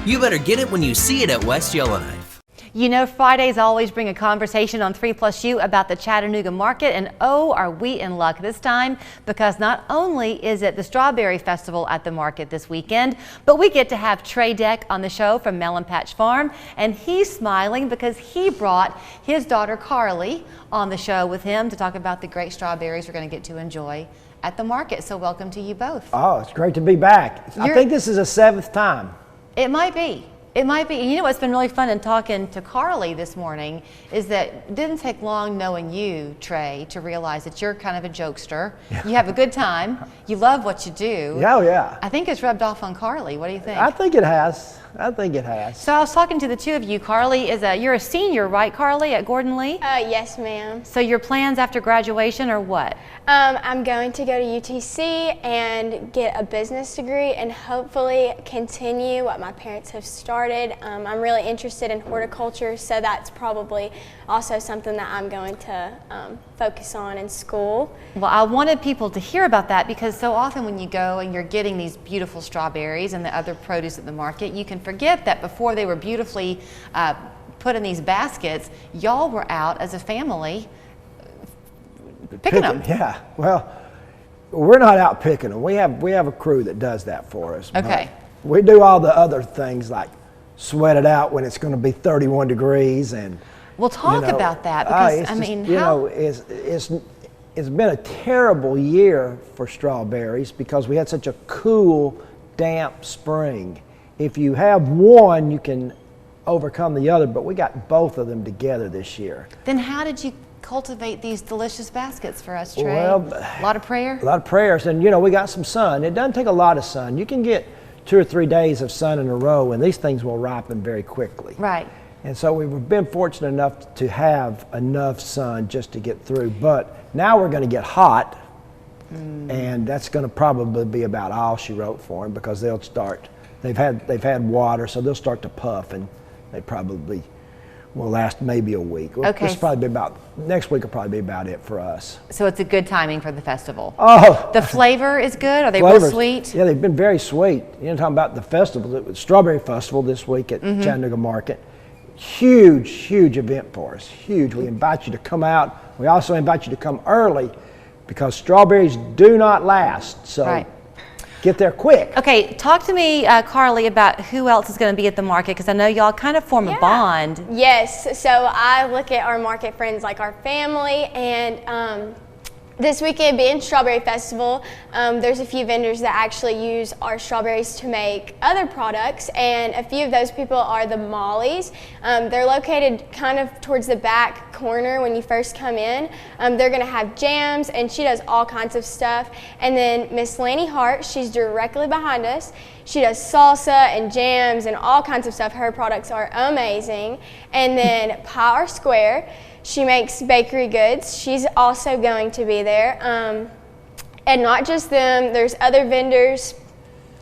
You better get it when you see it at West Yellowknife. You know, Fridays always bring a conversation on 3+U about the Chattanooga Market, and oh, are we in luck this time, because not only is it the Strawberry Festival at the market this weekend, but we get to have Trey Deck on the show from Melon Patch Farm, and he's smiling because he brought his daughter Carly on the show with him to talk about the great strawberries we're going to get to enjoy at the market. So welcome to you both. Oh, it's great to be back. I think this is the 7th time. It might be. It might be. And you know what's been really fun in talking to Carly this morning is that it didn't take long knowing you, Trey, to realize that you're kind of a jokester. You have a good time. You love what you do. Oh, yeah. I think it's rubbed off on Carly. What do you think? I think it has. I think it has. So I was talking to the two of you. Carly you're a senior, right, Carly, at Gordon Lee? Yes, ma'am. So your plans after graduation are what? I'm going to go to UTC and get a business degree and hopefully continue what my parents have started. I'm really interested in horticulture, so that's probably also something that I'm going to focus on in school. Well, I wanted people to hear about that because so often when you go and you're getting these beautiful strawberries and the other produce at the market, you can forget that before they were beautifully put in these baskets, y'all were out as a family picking them. Yeah, well, we're not out picking them. We have a crew that does that for us. Okay. We do all the other things like sweat it out when it's going to be 31 degrees and. We'll talk about that because I mean, it's been a terrible year for strawberries because we had such a cool, damp spring. If you have one, you can overcome the other, but we got both of them together this year. Then how did you cultivate these delicious baskets for us, Trey? Well, a lot of prayer? A lot of prayers, and you know, we got some sun. It doesn't take a lot of sun. You can get 2 or 3 days of sun in a row, and these things will ripen very quickly. Right. And so we've been fortunate enough to have enough sun just to get through. But now we're going to get hot, and that's going to probably be about all she wrote for them because they'll start. They've had water, so they'll start to puff, and they probably will last maybe a week. Okay. This will probably be next week will probably be about it for us. So it's a good timing for the festival. Oh, the flavor is good. Are they real sweet? Yeah, they've been very sweet. You know, talking about the festival, the Strawberry Festival this week at Chattanooga Market. Huge event for us. Huge. We invite you to come out. We also invite you to come early because strawberries do not last. So get there quick. Okay, talk to me, Carly, about who else is going to be at the market because I know y'all kind of form a bond. Yes. So I look at our market friends like our family, and this weekend being Strawberry Festival, there's a few vendors that actually use our strawberries to make other products, and a few of those people are the Mollies. They're located kind of towards the back corner when you first come in. They're going to have jams, and she does all kinds of stuff. And then Miss Lanny Hart, she's directly behind us. She does salsa and jams and all kinds of stuff. Her products are amazing. And then Power Square, she makes bakery goods. She's also going to be there. And not just them, there's other vendors.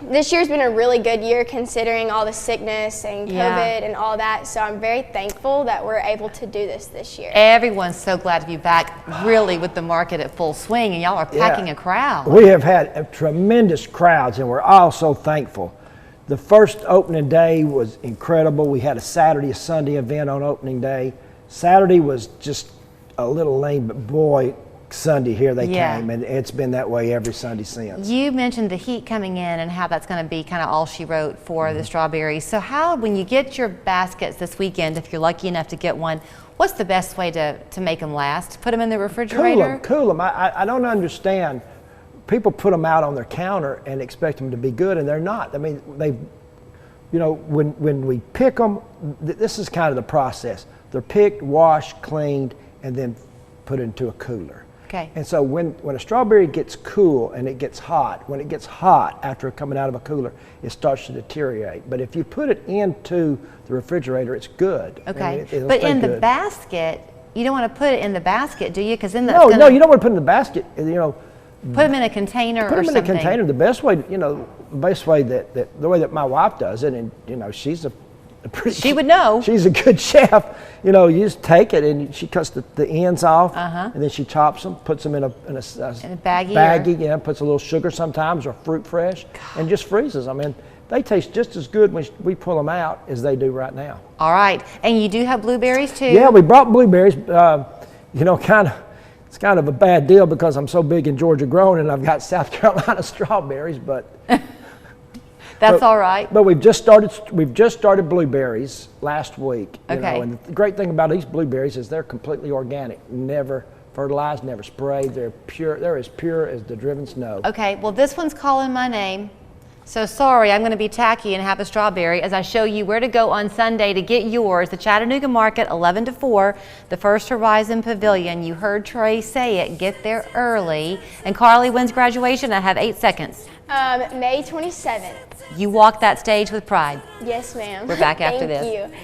This year's been a really good year considering all the sickness and COVID and all that. So I'm very thankful that we're able to do this year. Everyone's so glad to be back really with the market at full swing, and y'all are packing a crowd. We have had tremendous crowds, and we're all so thankful. The first opening day was incredible. We had a Saturday, a Sunday event on opening day. Saturday was just a little lame, but boy, Sunday here they came, and it's been that way every Sunday since. You mentioned the heat coming in and how that's going to be kind of all she wrote for the strawberries. So how, when you get your baskets this weekend, if you're lucky enough to get one, what's the best way to make them last? Put them in the refrigerator? Cool them. I don't understand. People put them out on their counter and expect them to be good, and they're not. I mean, you know, when we pick them, this is kind of the process. They're picked, washed, cleaned, and then put into a cooler. Okay. And so when a strawberry gets cool and it gets hot, when it gets hot after coming out of a cooler, it starts to deteriorate. But if you put it into the refrigerator, it's good. Okay. It'll but stay in good. the basket, you don't want to put it in the basket, do you? Because then that's no, you don't want to put it in the basket. You know, put them in a container or something. Put them in a container. The best way, the way that my wife does it, and you know, she's a She would know. She's a good chef. You know, you just take it and she cuts the ends off, and then she chops them, puts them in a baggie, yeah, puts a little sugar sometimes or fruit fresh, and just freezes them. And they taste just as good when we pull them out as they do right now. All right, and you do have blueberries too? Yeah, we brought blueberries. You know, it's kind of a bad deal because I'm so big in Georgia grown and I've got South Carolina strawberries, but that's all right. But we've just started blueberries last week. You Okay. know, and the great thing about these blueberries is they're completely organic, never fertilized, never sprayed. They're pure. They're as pure as the driven snow. Okay, well this one's calling my name. So sorry, I'm going to be tacky and have a strawberry as I show you where to go on Sunday to get yours. The Chattanooga Market, 11 to 4, the First Horizon Pavilion. You heard Trey say it, get there early. And Carly, when's graduation? I have 8 seconds. May 27th. You walk that stage with pride. Yes, ma'am. We're back after this. Thank you.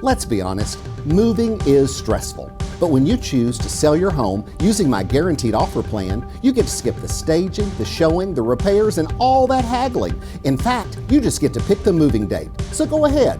Let's be honest, moving is stressful. But when you choose to sell your home using my guaranteed offer plan, you get to skip the staging, the showing, the repairs, and all that haggling. In fact, you just get to pick the moving date. So go ahead,